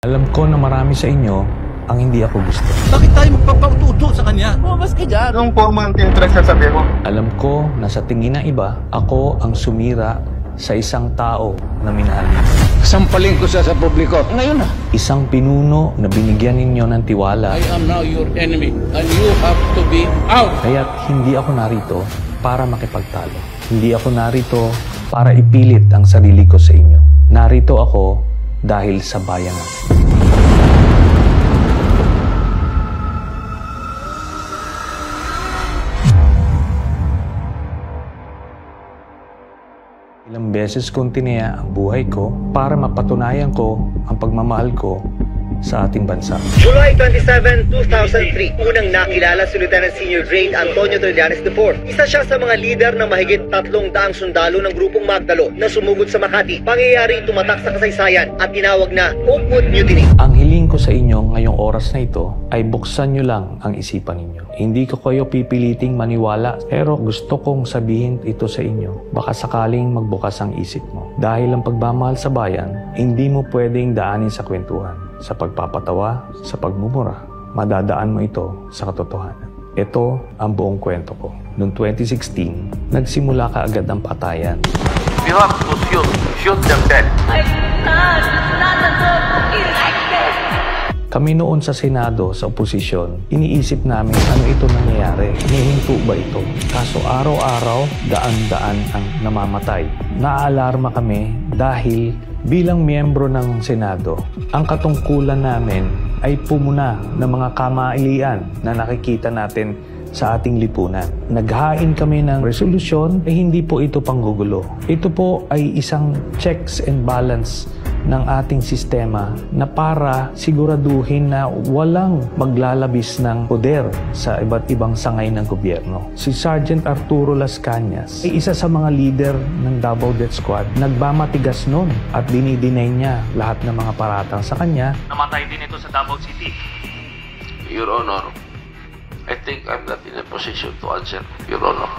Alam ko na marami sa inyo ang hindi ako gusto. Bakit tayo magpapaututo sa kanya? Bumas ka dyan. Anong forma ang tinitry sa sabi mo? Alam ko na sa tingin ng iba, ako ang sumira sa isang tao na minahal niyo. Sampaling ko siya sa publiko. Ngayon na. Isang pinuno na binigyan ninyo ng tiwala. I am now your enemy and you have to be out. Kaya't hindi ako narito para makipagtalo. Hindi ako narito para ipilit ang sarili ko sa inyo. Narito ako dahil sa bayanan. Ilang beses kong tinaya ang buhay ko para mapatunayan ko ang pagmamahal ko sa ating bansa. July 27, 2003, unang nakilala si Lieutenant Senior Grade Antonio Trillanes IV. Isa siya sa mga lider ng mahigit 300 sundalo ng grupong Magdalo na sumugod sa Makati. Pangyayari tumatak sa kasaysayan at tinawag na Oakwood Mutiny. Ang hiling ko sa inyo ngayong oras na ito ay buksan nyo lang ang isipan ninyo. Hindi ko kayo pipiliting maniwala, pero gusto kong sabihin ito sa inyo. Baka sakaling magbukas ang isip mo. Dahil ang pagmamahal sa bayan, hindi mo pwedeng daanin sa kwentuhan, sa pagpapatawa, sa pagmumura. Madadaan mo ito sa katotohanan. Ito ang buong kwento ko. Noong 2016, nagsimula kaagad ang patayan. You have to shoot them dead. My son is not supposed to be like this. Kami noon sa Senado, sa oposisyon, iniisip namin ano ito nangyayari. Nihinto ba ito? Kaso araw-araw, daan-daan ang namamatay. Naaalarma kami dahil bilang miyembro ng Senado, ang katungkulan namin ay pumuna ng mga kamailian na nakikita natin sa ating lipunan. Naghain kami ng resolusyon, hindi po ito panggugulo. Ito po ay isang checks and balance ng ating sistema na para siguraduhin na walang maglalabis ng poder sa iba't ibang sangay ng gobyerno. Si Sergeant Arturo Las Cañas ay isa sa mga leader ng Davao Death Squad. Nagmamatigas nun at dinidinay niya lahat ng mga paratang sa kanya. Namatay din ito sa Davao City. Your Honor, I think I'm not in a position to answer, Your Honor.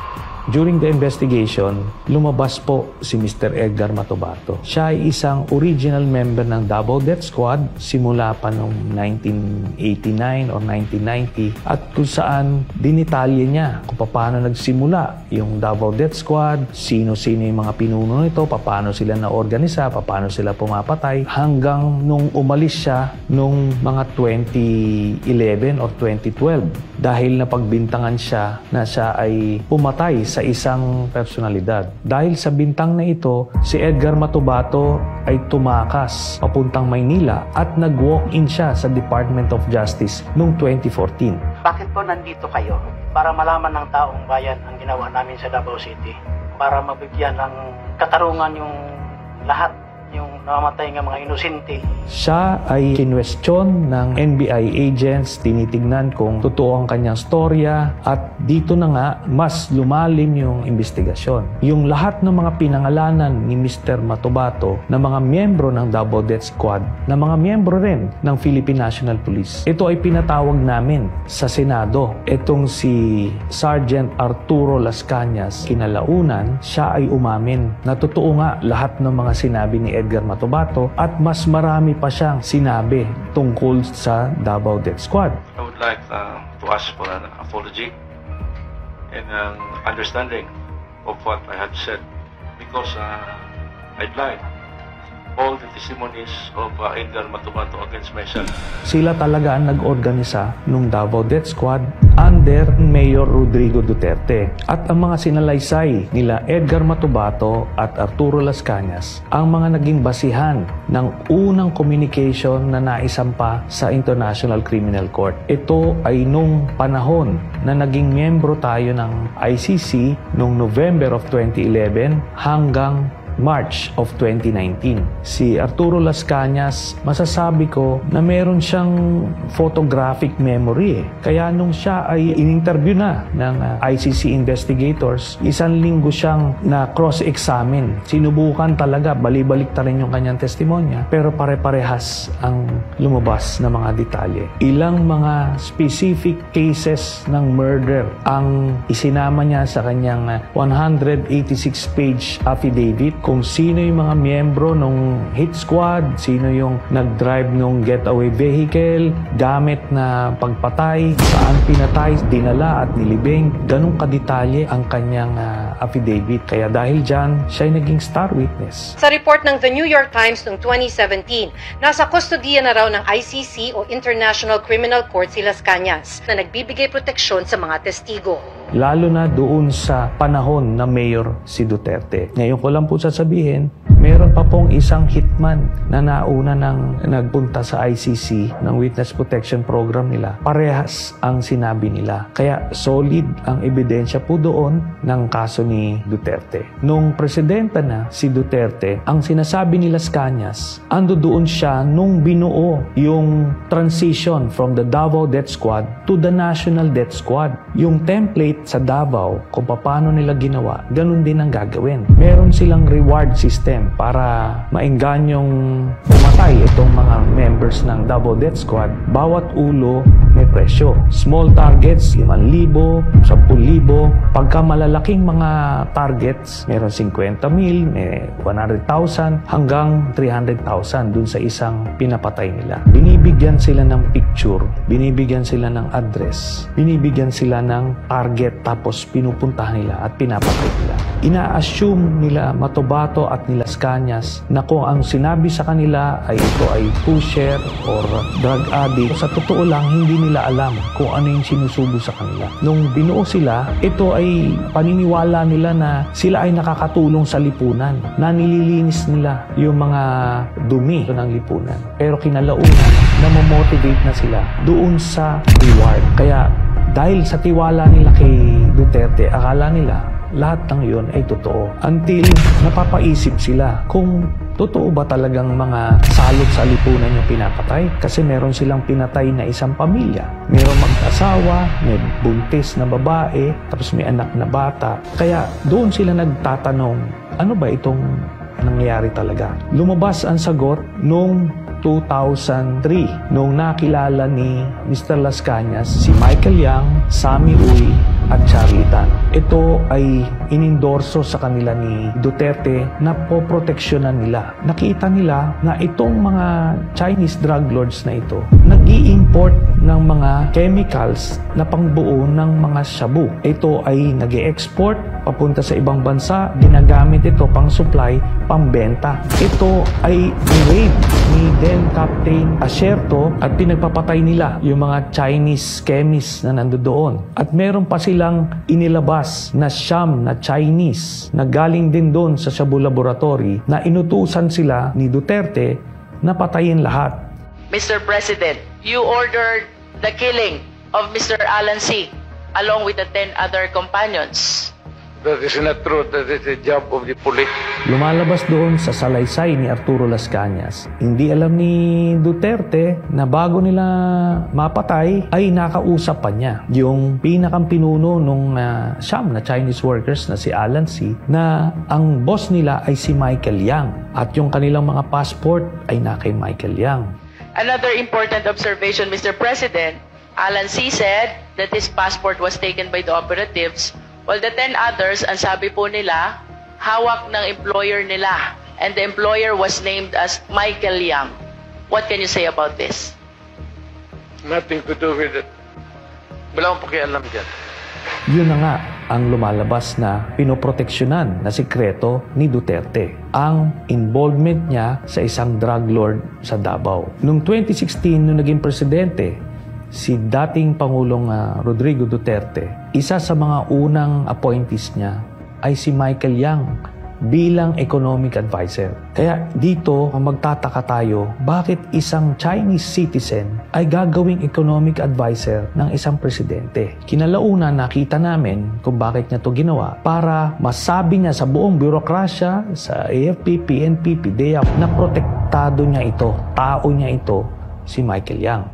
During the investigation, lumabas po si Mr. Edgar Matubato. Siya ay isang original member ng Davao Death Squad simula pa noong 1989 or 1990 at kung saan dinitalye niya kung paano nagsimula yung Davao Death Squad, sino-sino yung mga pinuno nito, paano sila na-organisa, paano sila pumapatay, hanggang nung umalis siya nung mga 2011 or 2012 dahil napagbintangan siya na siya ay pumatay sa isang personalidad. Dahil sa bintang na ito, si Edgar Matubato ay tumakas papuntang Maynila at nag-walk-in siya sa Department of Justice noong 2014. Bakit po nandito kayo? Para malaman ng taong bayan ang ginawa namin sa Davao City. Para mabigyan ng katarungan yung lahat, yung namamatay ng mga inosente. Siya ay kinwestiyon ng NBI agents, tinitignan kung totoo ang kanyang storya at dito na nga mas lumalim yung investigasyon. Yung lahat ng mga pinangalanan ni Mr. Matubato na mga miyembro ng Davao Death Squad, na mga miyembro rin ng Philippine National Police, ito ay pinatawag namin sa Senado. Itong si Sergeant Arturo Las Cañas, kinalaunan, siya ay umamin na totoo nga lahat ng mga sinabi ni Edgar Matubato at mas marami pa siyang sinabi tungkol sa Davao Death Squad. I would like to ask for an apology and an understanding of what I have said because I'd like all the testimonies of Edgar Matubato against myself. Sila talaga ang nag-organisa nung Davao Death Squad under Mayor Rodrigo Duterte. At ang mga sinalaysay nila Edgar Matubato at Arturo Las Cañas ang mga naging basihan ng unang communication na naisampa sa International Criminal Court. Ito ay nung panahon na naging miyembro tayo ng ICC nung November of 2011 hanggang March of 2019. Si Arturo Las Cañas, masasabi ko na meron siyang photographic memory. Kaya nung siya ay in-interview na ng ICC investigators, isang linggo siyang na cross-examine. Sinubukan talaga, balibalik ta rin yung kanyang testimonya, pero pare-parehas ang lumabas na mga detalye. Ilang mga specific cases ng murder ang isinama niya sa kanyang 186-page affidavit, kung sino yung mga miyembro ng hit squad, sino yung nag-drive ng getaway vehicle, gamit na pagpatay, saan pinatay, dinala at nilibing. Ganun kadetalye ang kanyang affidavit. Kaya dahil dyan, siya ay naging star witness. Sa report ng The New York Times noong 2017, nasa kustodiya na raw ng ICC o International Criminal Court si Las Cañas na nagbibigay proteksyon sa mga testigo. Lalo na doon sa panahon na mayor si Duterte. Ngayon ko lang po sasabihin, meron pa pong isang hitman na nauna nang nagpunta sa ICC ng Witness Protection Program nila. Parehas ang sinabi nila. Kaya solid ang ebidensya po doon ng kaso ni Duterte. Nung presidenta na si Duterte, ang sinasabi ni Las Cañas, ando doon siya nung binuo yung transition from the Davao Death Squad to the National Death Squad. Yung template sa Davao, kung paano nila ginawa, ganun din ang gagawin. Meron silang reward system para maenganyong pumatay itong mga members ng Davao Death Squad. Bawat ulo may presyo. Small targets, 5,000, 10,000. Pagka malalaking mga targets, meron 50,000, may 100,000, hanggang 300,000 dun sa isang pinapatay nila. Binibigyan sila ng picture, binibigyan sila ng address, binibigyan sila ng target, tapos pinupuntahan nila at pinapatay nila. Ina-assume nila Matobato at ni Las Cañas na kung ang sinabi sa kanila ay ito ay pusher or drug addict. Sa totoo lang, hindi nila alam kung ano yung sinusubo sa kanila. Nung binuo sila, ito ay paniniwala nila na sila ay nakakatulong sa lipunan, na nililinis nila yung mga dumi ng lipunan. Pero kinalaunan, namomotivate na sila doon sa reward. Kaya dahil sa tiwala nila kay Duterte, akala nila lahat ng yun ay totoo. Until napapaisip sila kung totoo ba talagang mga salot sa lipunan yung pinapatay. Kasi meron silang pinatay na isang pamilya. Merong mag-asawa, may buntis na babae, tapos may anak na bata. Kaya doon sila nagtatanong, ano ba itong nangyayari talaga? Lumabas ang sagot noong 2003, nung nakilala ni Mr. Las Cañas si Michael Yang, Sammy Uy at Charlie Tan. Ito ay inendorso sa kanila ni Duterte na poproteksyonan nila. Nakita nila na itong mga Chinese drug lords na ito nag-i-import ng mga chemicals na pangbuo ng mga shabu. Ito ay nag-i-export papunta sa ibang bansa, ginagamit ito pang supply, pambenta. Ito ay ni-raid ni then Captain Asierto at pinagpapatay nila yung mga Chinese chemists na nandoon. At meron pa silang inilabas na siyam na Chinese na galing din doon sa Shabu Laboratory na inutusan sila ni Duterte na patayin lahat. Mr. President, you ordered the killing of Mr. Alan C. along with the 10 other companions. That is not true. That is the job of the police. Lumalabas doon sa salaysay ni Arturo Las Cañas. Hindi alam ni Duterte na bago nila mapatay ay nakausap pa niya yung pinakang pinuno nung siyam na Chinese workers na si Alan C. na ang boss nila ay si Michael Yang at yung kanilang mga passport ay na kay Michael Yang. Another important observation, Mr. President, Alan C. said that his passport was taken by the operatives, while the 10 others, ang sabi po nila, hawak ng employer nila. And the employer was named as Michael Yang. What can you say about this? Nothing to do with it. Wala akong pakialam dyan. Yun na nga ang lumalabas na pinoproteksyonan na sikreto ni Duterte. Ang involvement niya sa isang drug lord sa Davao. Noong 2016, nung naging presidente, si dating Pangulong Rodrigo Duterte, isa sa mga unang appointees niya ay si Michael Yang bilang economic advisor. Kaya dito, magtataka tayo, bakit isang Chinese citizen ay gagawing economic advisor ng isang presidente? Kinalaunan, nakita namin kung bakit niya to ginawa para masabi niya sa buong bürokrasya, sa AFP, PNP, PDEA, na protektado niya ito, tao niya ito, si Michael Yang.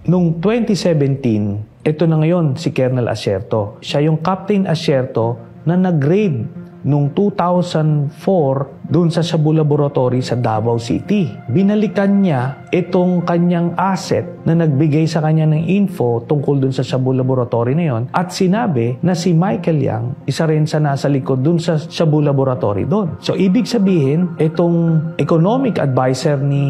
Noong 2017, ito na ngayon si Colonel Asierto. Siya yung Captain Asierto na nag-raid noong 2004 doon sa Shabu Laboratory sa Davao City. Binalikan niya itong kanyang asset na nagbigay sa kanya ng info tungkol doon sa Shabu Laboratory na yon at sinabi na si Michael Yang, isa rin sa nasa likod doon sa Shabu Laboratory doon. So, ibig sabihin, itong economic advisor ni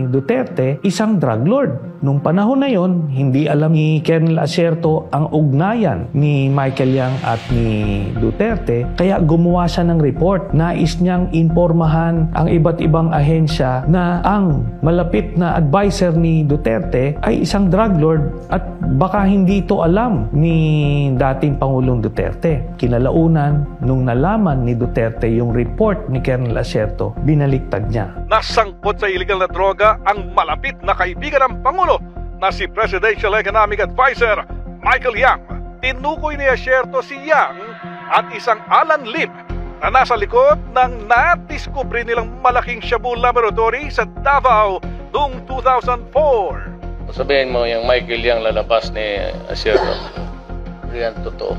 Duterte, isang drug lord. Nung panahon na yon, hindi alam ni Colonel Asierto ang ugnayan ni Michael Yang at ni Duterte, kaya gumawa siya ng report. Nais niyang impormahan ang iba't ibang ahensya na ang malapit na advisor ni Duterte ay isang drug lord at baka hindi ito alam ni dating Pangulong Duterte. Kinalaunan, nung nalaman ni Duterte yung report ni Colonel Asierto, binaliktad niya. Nasangkot sa illegal na droga ang malapit na kaibigan ng Pangulo na si Presidential Economic Advisor Michael Yang. Tinukoy ni Asierto si Yang at isang Alan Lim na nasa likod ng nadiskubre nilang malaking Shabu Laboratory sa Davao noong 2004. Sabihin mo yung Michael Yang lalabas ni Asierto. Yan totoo.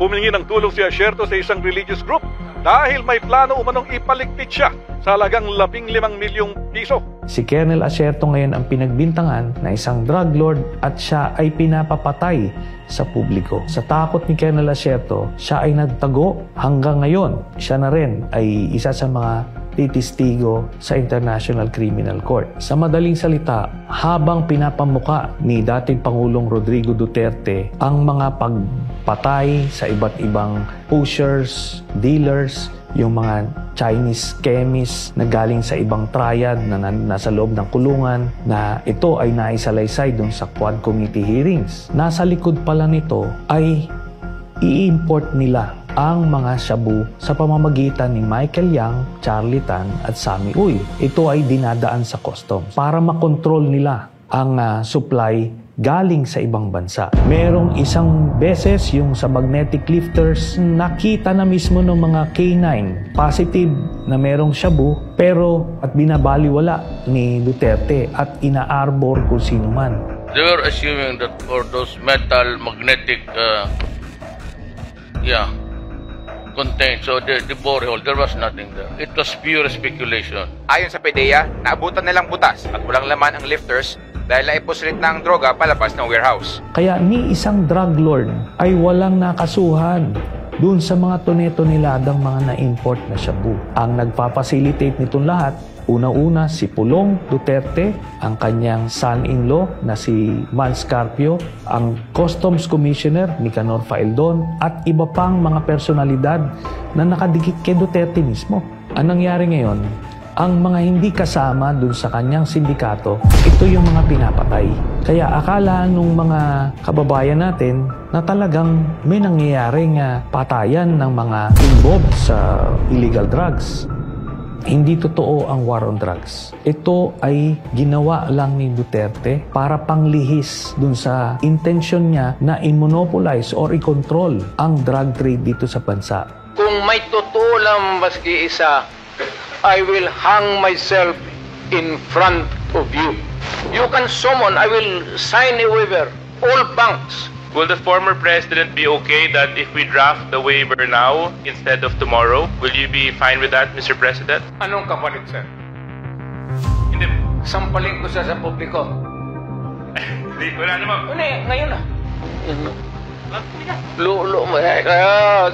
Humingi ng tulong si Asierto sa isang religious group dahil may plano umanong ipaligpit siya sa halagang 15 milyong piso. Si Colonel Asierto ngayon ang pinagbintangan na isang drug lord at siya ay pinapapatay sa publiko. Sa takot ni Colonel Asierto, siya ay nagtago hanggang ngayon. Siya na rin ay isa sa mga titistigo sa International Criminal Court. Sa madaling salita, habang pinapamuka ni dating Pangulong Rodrigo Duterte ang mga pagpatay sa iba't ibang pushers, dealers, yung mga Chinese chemists na galing sa ibang triad na nasa loob ng kulungan, na ito ay naisalaysay dun sa Quad Committee hearings. Nasa likod pala nito ay i-import nila ang mga shabu sa pamamagitan ni Michael Yang, Charlie Tan at Sammy Uy. Ito ay dinadaan sa customs para makontrol nila ang supply galing sa ibang bansa. Merong isang beses yung sa magnetic lifters, nakita na mismo ng mga K9 positive na merong shabu, pero at binabaliwala ni Duterte at ina-arbor kung sino man. They were assuming that for those metal magnetic contained, so the borehole, there was nothing there. It was pure speculation. Ayon sa PDEA, naabutan nilang butas at walang laman ang lifters dahil naiposlit na ang droga palabas ng warehouse. Kaya ni isang drug lord ay walang nakasuhan dun sa mga tonetoneladang mga na-import na shabu. Ang nagpa-facilitate nitong lahat, una-una si Pulong Duterte, ang kanyang son-in-law na si Mans Carpio, ang Customs Commissioner Nicanor Faeldon, at iba pang mga personalidad na nakadikit kay Duterte mismo. Ang nangyari ngayon, ang mga hindi kasama dun sa kanyang sindikato, ito yung mga pinapatay. Kaya akala nung mga kababayan natin na talagang may nangyayaring patayan ng mga involved sa illegal drugs. Hindi totoo ang war on drugs. Ito ay ginawa lang ni Duterte para panglihis dun sa intention niya na i-monopolize or i-control ang drug trade dito sa bansa. Kung may totoo lang maski isa, I will hang myself in front of you. You can summon, I will sign a waiver, all banks. Will the former president be okay that if we draft the waiver now instead of tomorrow? Will you be fine with that, Mr. President? Anong kapalit, sir? Hindi. Sampalin ko siya sa publiko. Hindi, wala naman. Ngayon na. Lulo mo kaya.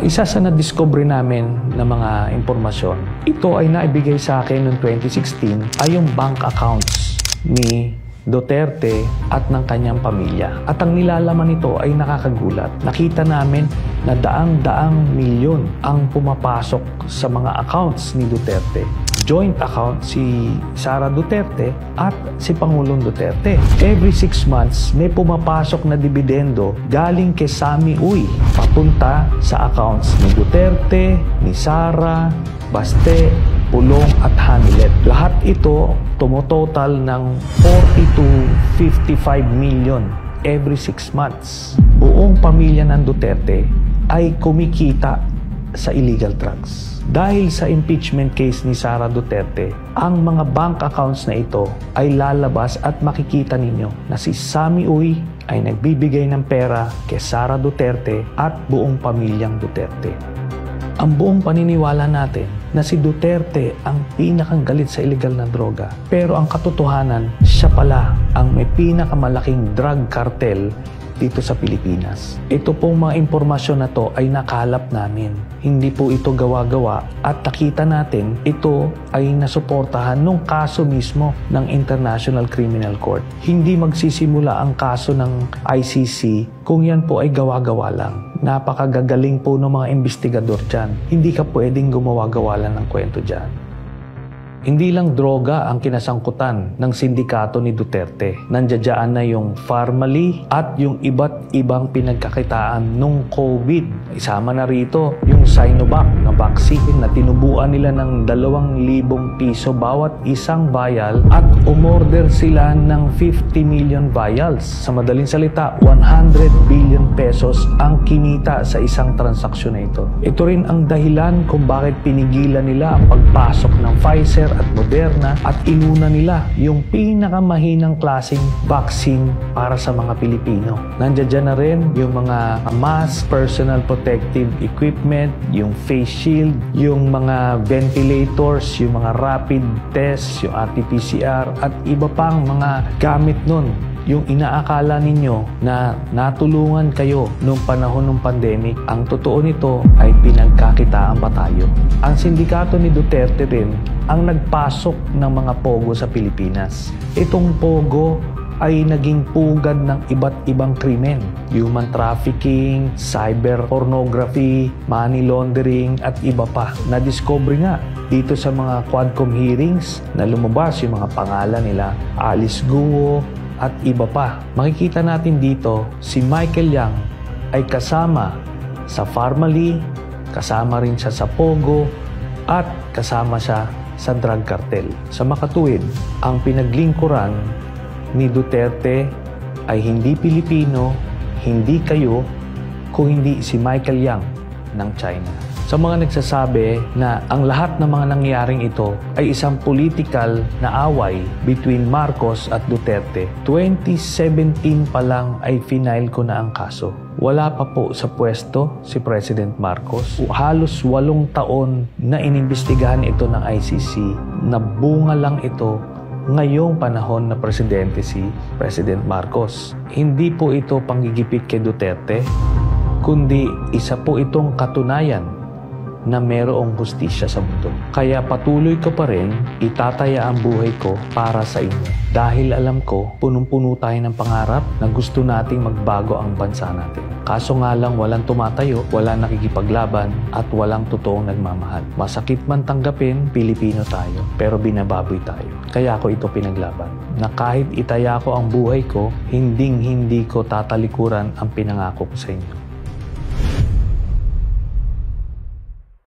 Isa sa na-discover namin na mga impormasyon, ito ay naibigay sa akin noong 2016 ay yung bank accounts ni Duterte at ng kanyang pamilya. At ang nilalaman nito ay nakakagulat. Nakita namin na daang-daang milyon ang pumapasok sa mga accounts ni Duterte. Joint account si Sara Duterte at si Pangulong Duterte. Every 6 months, may pumapasok na dividendo galing kay Sammy Uy papunta sa accounts ni Duterte, ni Sara, Baste, Pulong at Hanilet. Lahat ito tumototal ng 40 to 55 million every 6 months. Buong pamilya ng Duterte ay kumikita sa illegal drugs. Dahil sa impeachment case ni Sara Duterte, ang mga bank accounts na ito ay lalabas at makikita ninyo na si Sammy Uy ay nagbibigay ng pera kay Sara Duterte at buong pamilyang Duterte. Ang buong paniniwala natin na si Duterte ang pinakang galit sa illegal na droga. Pero ang katotohanan, siya pala ang may pinakamalaking drug cartel dito sa Pilipinas. Ito pong mga impormasyon na to ay nakalap namin. Hindi po ito gawa-gawa at nakita natin ito ay nasuportahan nung kaso mismo ng International Criminal Court. Hindi magsisimula ang kaso ng ICC kung yan po ay gawa-gawa lang. Napakagagaling po ng mga investigador dyan. Hindi ka pwedeng gumawa-gawa lang ng kwento dyan. Hindi lang droga ang kinasangkutan ng sindikato ni Duterte. Nandiyan na yung Pharmally at yung iba't ibang pinagkakitaan nung COVID. Isama na rito yung Sinovac na vaccine na tinubuan nila ng 2,000 piso bawat isang vial at umorder sila ng 50 million vials. Sa madaling salita, 100 billion pesos ang kinita sa isang transaksyon na ito. Ito rin ang dahilan kung bakit pinigilan nila ang pagpasok ng Pfizer at Moderna at inuna nila yung pinakamahinang klaseng vaccine para sa mga Pilipino. Nandiyan na rin yung mga mask, personal protective equipment, yung face shield, yung mga ventilators, yung mga rapid tests, yung RT-PCR at iba pang mga gamit nun. Yung inaakala ninyo na natulungan kayo noong panahon ng pandemic, ang totoo nito ay pinagkakitaan pa tayo. Ang sindikato ni Duterte rin ang nagpasok ng mga pogo sa Pilipinas. Itong pogo ay naging pugad ng iba't ibang krimen. Human trafficking, cyber pornography, money laundering at iba pa. Na-discover nga dito sa mga Quadcom hearings na lumabas yung mga pangalan nila Alice Guo at iba pa. Makikita natin dito si Michael Yang ay kasama sa Pharmally, kasama rin siya sa Pogo at kasama siya sa drug cartel. Sa makatuwid, ang pinaglingkuran ni Duterte ay hindi Pilipino, hindi kayo, kung hindi si Michael Yang ng China. Sa mga nagsasabi na ang lahat ng mga nangyaring ito ay isang political na away between Marcos at Duterte, 2017 pa lang ay final ko na ang kaso. Wala pa po sa pwesto si President Marcos. Halos 8 taon na inimbestigahan ito ng ICC. Nabunga lang ito ngayong panahon na presidente si President Marcos. Hindi po ito panggigipit kay Duterte, kundi isa po itong katunayan na mayroong hustisya sa mundo. Kaya patuloy ko pa rin itataya ang buhay ko para sa inyo. Dahil alam ko, punong-puno tayo ng pangarap na gusto nating magbago ang bansa natin. Kaso nga lang walang tumatayo, walang nakikipaglaban, at walang totoong nagmamahal. Masakit man tanggapin, Pilipino tayo, pero binababoy tayo. Kaya ako ito pinaglaban. Na kahit itaya ko ang buhay ko, hindi ko tatalikuran ang pinangako ko sa inyo.